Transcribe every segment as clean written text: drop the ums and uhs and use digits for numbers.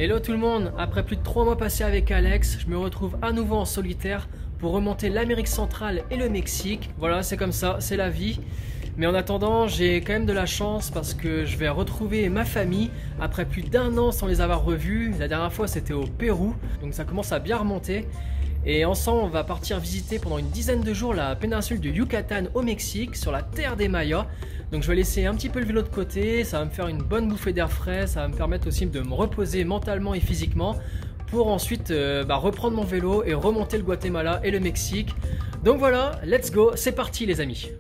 Hello tout le monde, après plus de 3 mois passés avec Alex, je me retrouve à nouveau en solitaire pour remonter l'Amérique centrale et le Mexique. Voilà, c'est comme ça, c'est la vie. Mais en attendant, j'ai quand même de la chance parce que je vais retrouver ma famille après plus d'1 an sans les avoir revus. La dernière fois c'était au Pérou, donc ça commence à bien remonter. Et ensemble, on va partir visiter pendant une dizaine de jours la péninsule du Yucatan au Mexique, sur la terre des Mayas. Donc je vais laisser un petit peu le vélo de côté, ça va me faire une bonne bouffée d'air frais, ça va me permettre aussi de me reposer mentalement et physiquement pour ensuite reprendre mon vélo et remonter le Guatemala et le Mexique. Donc voilà, let's go, c'est parti les amis.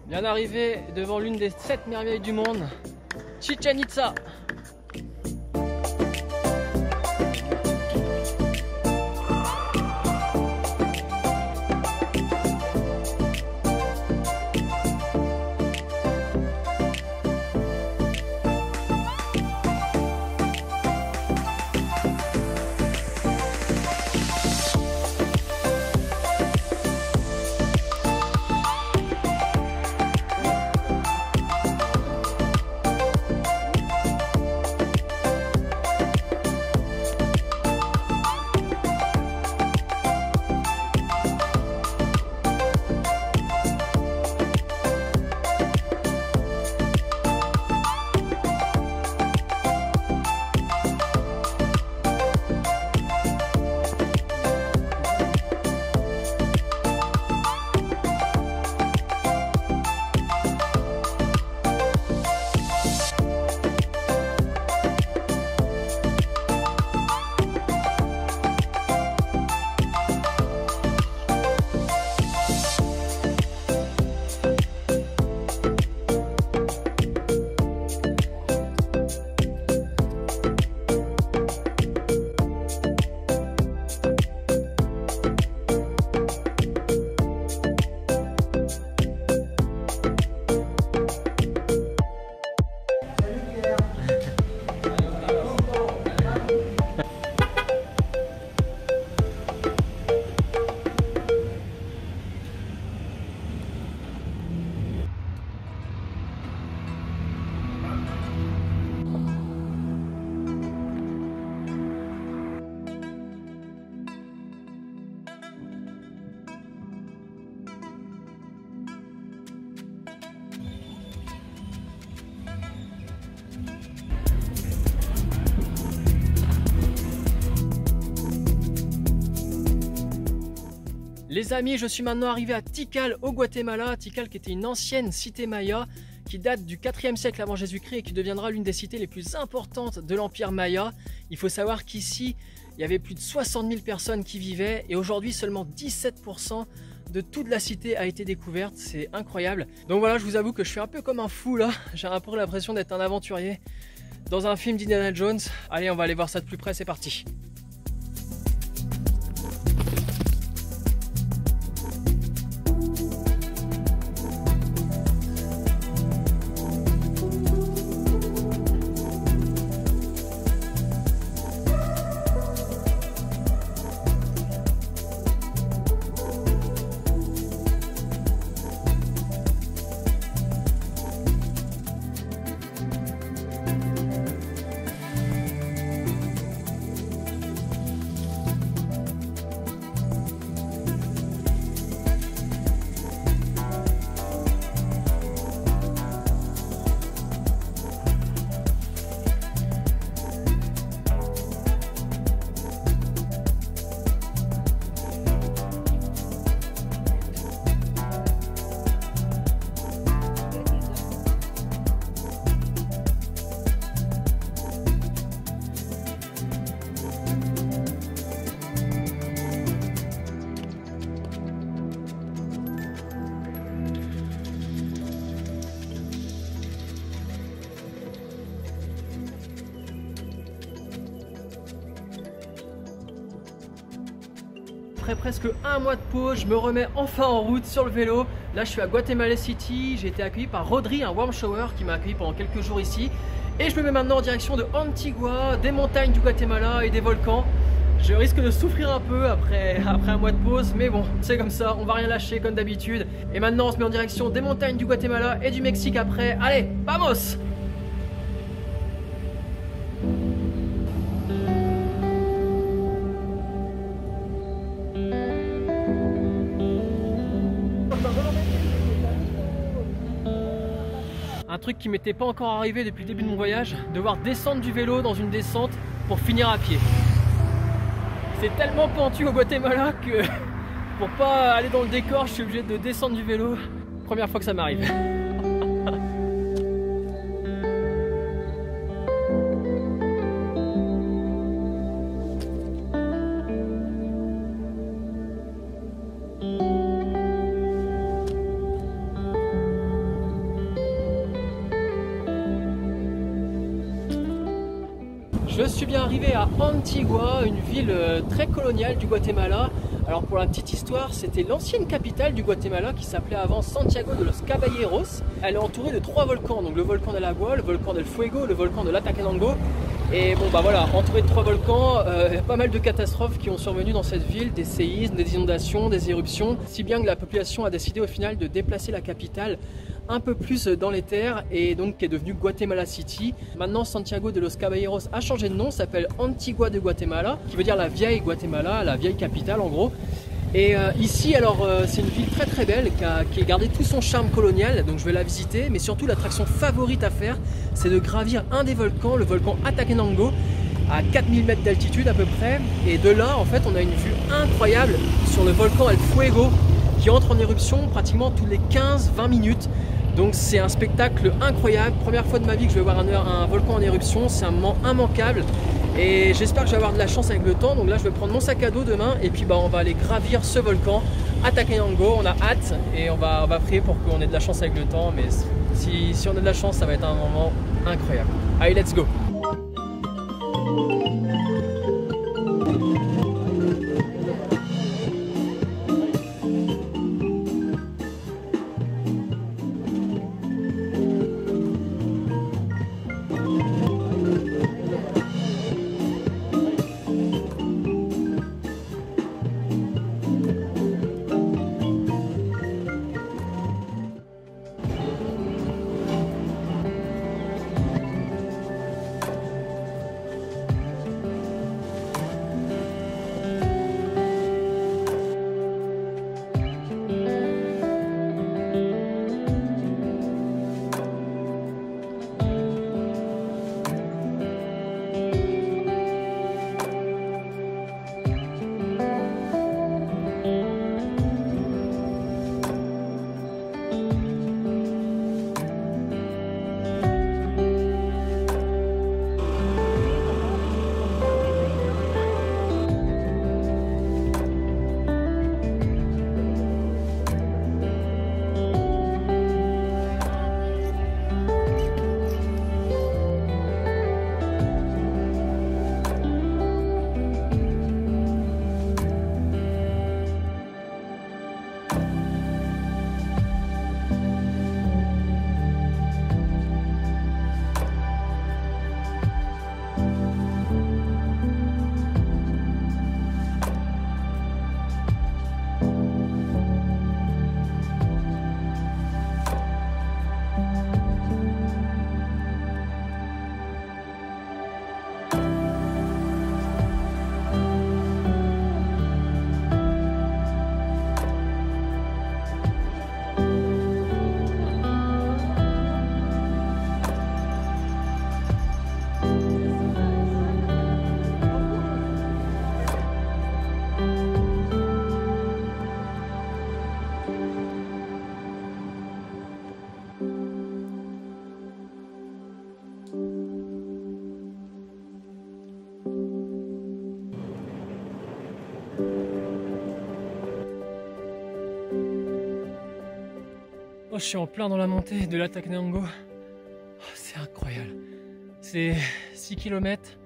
Bien arrivé devant l'une des 7 merveilles du monde, Chichén Itzá. Les amis, je suis maintenant arrivé à Tikal au Guatemala. Tikal qui était une ancienne cité maya qui date du 4e siècle avant Jésus-Christ et qui deviendra l'une des cités les plus importantes de l'Empire maya. Il faut savoir qu'ici, il y avait plus de 60 000 personnes qui vivaient et aujourd'hui seulement 17% de toute la cité a été découverte. C'est incroyable. Donc voilà, je vous avoue que je suis un peu comme un fou là. J'ai un peu l'impression d'être un aventurier dans un film d'Indiana Jones. Allez, on va aller voir ça de plus près, c'est parti. après presque un mois de pause, je me remets enfin en route sur le vélo. Là je suis à Guatemala City, j'ai été accueilli par Rodri, un warm shower qui m'a accueilli pendant quelques jours ici. Et je me mets maintenant en direction de Antigua, des montagnes du Guatemala et des volcans. Je risque de souffrir un peu après un mois de pause, mais bon, c'est comme ça, on va rien lâcher comme d'habitude. Et maintenant on se met en direction des montagnes du Guatemala et du Mexique après. Allez, vamos! Un truc qui m'était pas encore arrivé depuis le début de mon voyage, devoir descendre du vélo dans une descente pour finir à pied. C'est tellement pentu au Guatemala que pour pas aller dans le décor, je suis obligé de descendre du vélo. Première fois que ça m'arrive. Je suis bien arrivé à Antigua, une ville très coloniale du Guatemala. Alors pour la petite histoire, c'était l'ancienne capitale du Guatemala qui s'appelait avant Santiago de los Caballeros. Elle est entourée de 3 volcans, donc le volcan del Agua, le volcan del Fuego, le volcan de l'Atacanango. Et bon bah voilà, entouré de 3 volcans, pas mal de catastrophes qui ont survenu dans cette ville, des séismes, des inondations, des éruptions, si bien que la population a décidé au final de déplacer la capitale un peu plus dans les terres et donc qui est devenue Guatemala City. Maintenant Santiago de los Caballeros a changé de nom, s'appelle Antigua de Guatemala, qui veut dire la vieille Guatemala, la vieille capitale en gros. Et ici alors c'est une ville très très belle qui a gardé tout son charme colonial, donc je vais la visiter, mais surtout l'attraction favorite à faire c'est de gravir un des volcans, le volcan Atacanango, à 4000 mètres d'altitude à peu près, et de là en fait on a une vue incroyable sur le volcan El Fuego qui entre en éruption pratiquement tous les 15-20 minutes. Donc c'est un spectacle incroyable, première fois de ma vie que je vais voir un volcan en éruption, c'est un moment immanquable et j'espère que je vais avoir de la chance avec le temps. Donc là je vais prendre mon sac à dos demain et puis on va aller gravir ce volcan Atacanango, on a hâte et on va prier pour qu'on ait de la chance avec le temps, mais si on a de la chance ça va être un moment incroyable. Allez, let's go! Oh, je suis en plein dans la montée de l'Atacanango. Oh, c'est incroyable. C'est 6 km,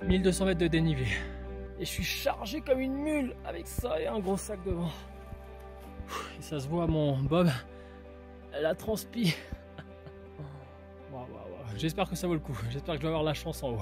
1200 mètres de dénivelé. Et je suis chargé comme une mule avec ça et un gros sac devant. Et ça se voit, mon Bob, elle a transpi. Wow. J'espère que ça vaut le coup. J'espère que je vais avoir la chance en haut.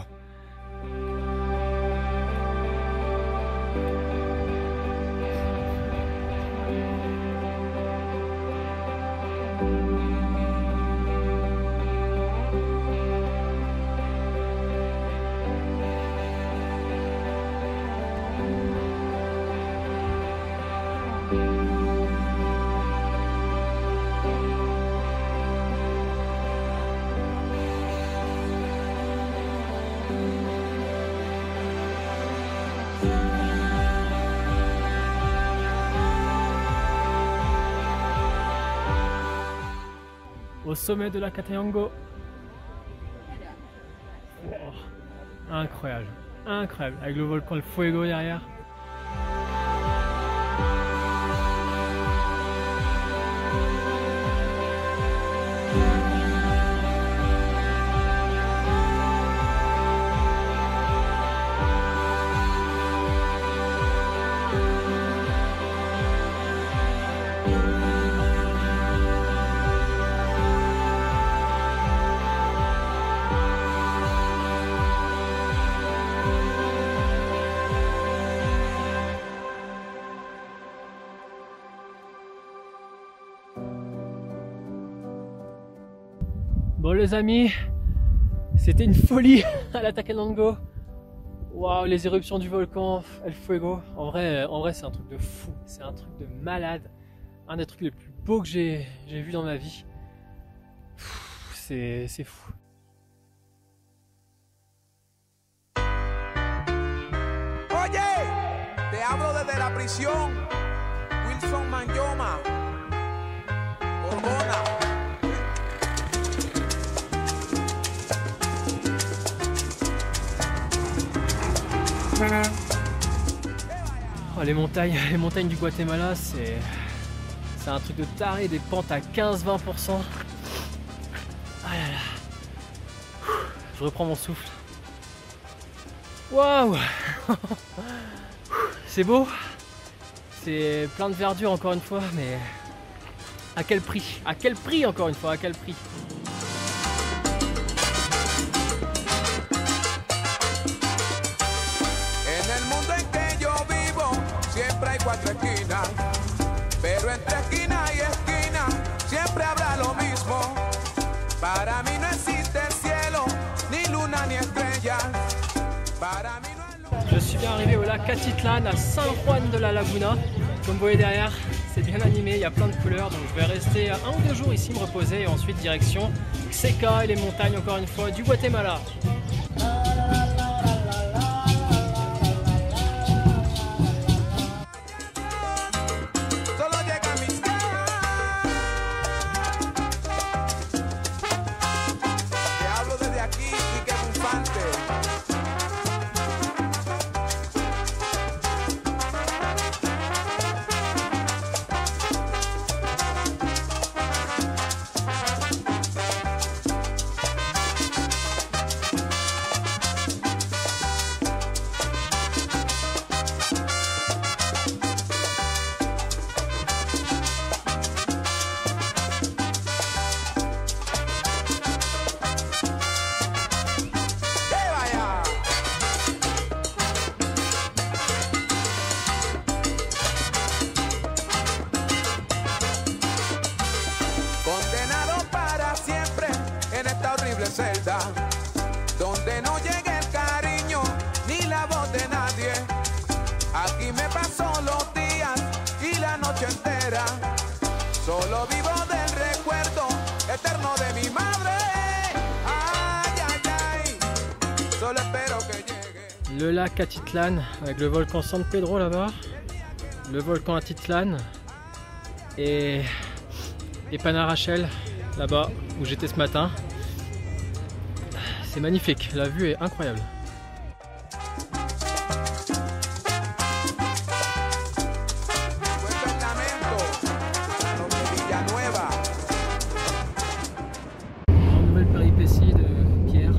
Au sommet de la Catenango. Oh, incroyable, incroyable, avec le volcan El Fuego derrière. Bon les amis, c'était une folie à la Catenango. Waouh, les éruptions du volcan El Fuego. En vrai c'est un truc de fou, c'est un truc de malade. Un des trucs les plus beaux que j'ai vu dans ma vie. C'est fou. Oye, te hablo desde la prisión. Wilson Manyoma, Borbona. Oh, les montagnes du Guatemala, c'est un truc de taré, des pentes à 15-20%. Ah là là. Je reprends mon souffle. Waouh. C'est beau. C'est plein de verdure encore une fois, mais à quel prix? À quel prix encore une fois? À quel prix? Cuatro esquinas, pero entre esquina y esquina siempre habrá lo mismo. Para mí no existe el cielo, ni luna ni estrellas. Para mí no es lo... Je suis bien arrivé au lac Atitlán à San Juan de la Laguna. Comme vous voyez derrière, c'est bien animé, il y a plein de couleurs. Donc je vais rester 1 ou 2 jours ici, me reposer et ensuite direction Xeca et les montagnes encore une fois du Guatemala. celda, donde no llegue el cariño ni la voz de nadie. Aquí me paso los días y la noche entera, solo vivo del recuerdo eterno de mi madre. Ay, ay, ay, solo espero que llegue. Le lac Atitlán avec le volcan San Pedro là-bas, le volcan Atitlán et Panarachel là-bas où j'étais ce matin. C'est magnifique, la vue est incroyable. Nouvelle péripétie de Pierre.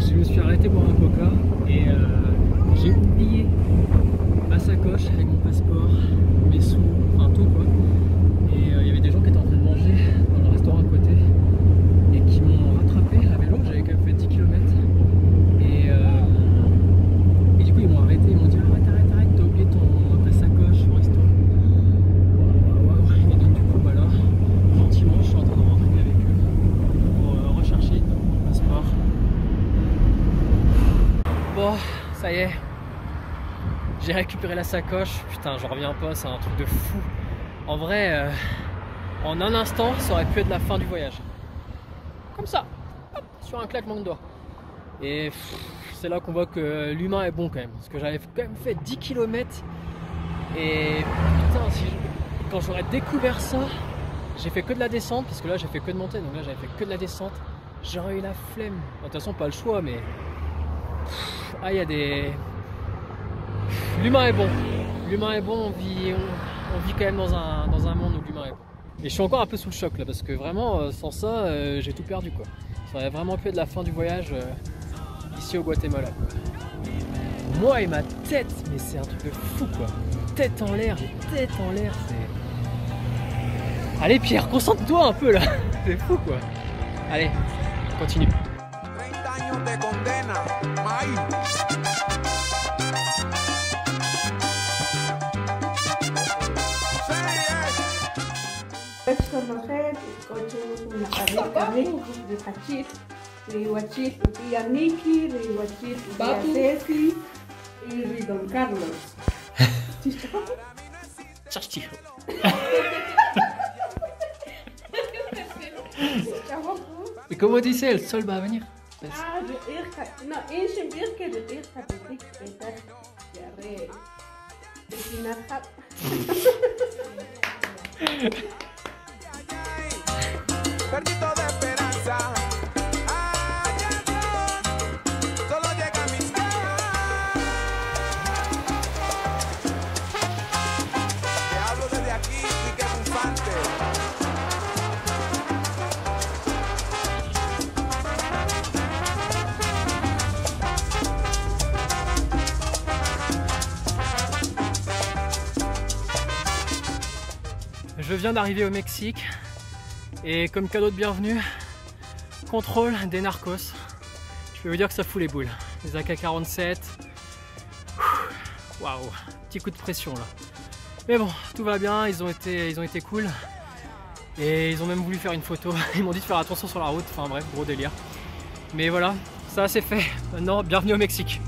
Je me suis arrêté pour un coca et avec mon passeport, mes sous, enfin tout quoi. Et il y avait des gens qui étaient en train de manger dans le restaurant à côté et qui m'ont rattrapé à vélo. J'avais quand même fait 10 km. Et du coup ils m'ont arrêté, ils m'ont dit arrête, t'as oublié ta sacoche au resto. Et donc du coup bah là, gentiment je suis en train de rentrer avec eux pour rechercher mon passeport. Bon, ça y est, j'ai récupéré la sacoche. Putain, j'en reviens pas, c'est un truc de fou. En vrai, en un instant, ça aurait pu être la fin du voyage. Comme ça, hop, sur un claquement de doigts. Et c'est là qu'on voit que l'humain est bon quand même. Parce que j'avais quand même fait 10 km. Et putain, quand j'aurais découvert ça, j'ai fait que de la descente. Parce que là, j'ai fait que de monter. Donc là, j'avais fait que de la descente. J'aurais eu la flemme. De toute façon, pas le choix, mais... Ah, il y a des... L'humain est bon. L'humain est bon, on vit quand même dans un monde où l'humain est bon. Et je suis encore un peu sous le choc là, parce que vraiment, sans ça, j'ai tout perdu quoi. Ça aurait vraiment pu être la fin du voyage ici au Guatemala. Moi et ma tête, mais c'est un truc de fou quoi. Tête en l'air, c'est... Allez Pierre, concentre-toi un peu là. C'est fou quoi. Allez, on continue. 30 años de condena, May. Conocer el coche una carrera de Hachis, Rihuachis, tía Niki, Rihuachis, tía Ceci y Don Carlos. Chachtijo. Et comment tu sais, le sol va venir? Ah, no, insim irke de irka de tik petar, yare, de kinarhat. Perdí toda esperanza. Ay, Dios, solo llega a mis caras. Te hablo desde aquí, Quique Infante. Je viens d'arriver au Mexique. Et comme cadeau de bienvenue, contrôle des narcos. Je peux vous dire que ça fout les boules. Les AK-47. Waouh, petit coup de pression là. Mais bon, tout va bien, ils ont été cool. Et ils ont même voulu faire une photo. Ils m'ont dit de faire attention sur la route. Enfin bref, gros délire. Mais voilà, ça c'est fait. Maintenant, bienvenue au Mexique.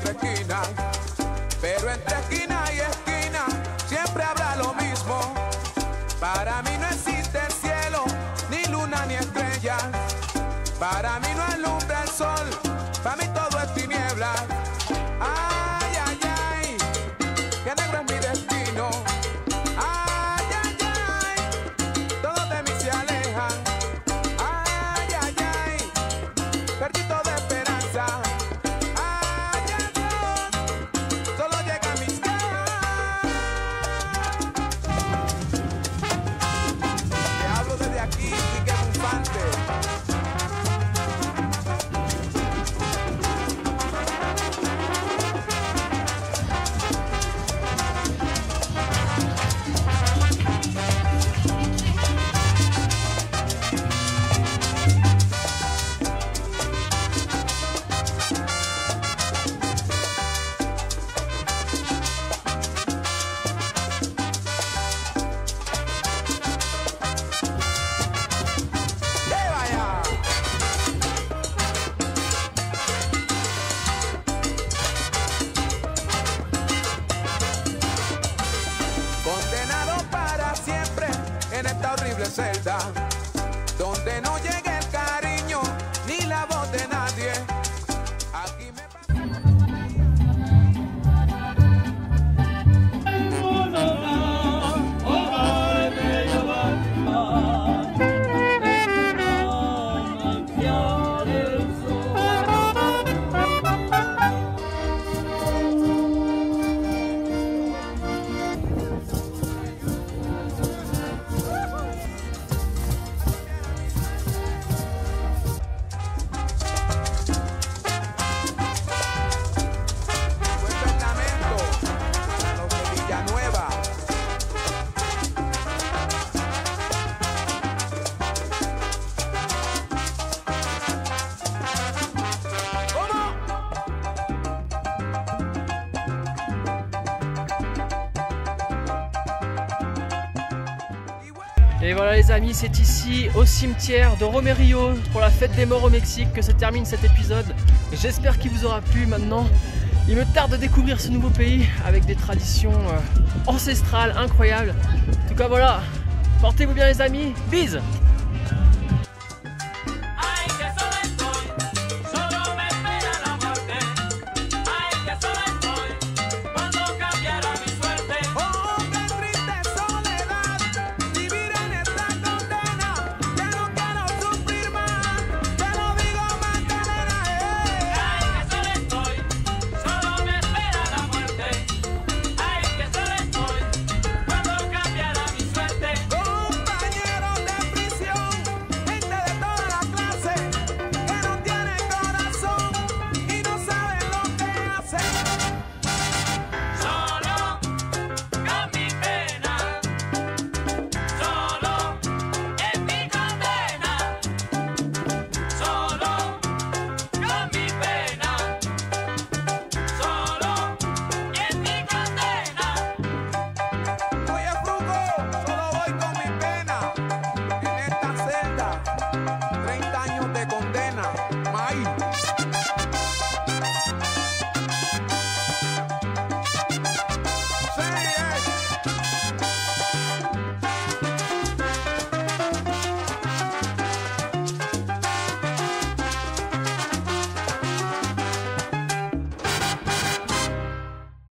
Esquinas, pero entre esquina y esquina siempre habrá lo mismo. Para mí no existe cielo, ni luna ni estrella. Para mí no alumbra el sol, para mí todo es tiniebla. Ay, ay, ay, que negro es mi destino. Ay, ay, ay, todos de mí se alejan. Ay, ay, ay, perdí toda esperanza. Celda, donde no llegue el cariño ni la voz de nadie. Aquí me... Et voilà les amis, c'est ici au cimetière de Romerillo pour la fête des morts au Mexique que se termine cet épisode. J'espère qu'il vous aura plu. Maintenant, il me tarde de découvrir ce nouveau pays avec des traditions ancestrales incroyables. En tout cas voilà, portez-vous bien les amis, bises.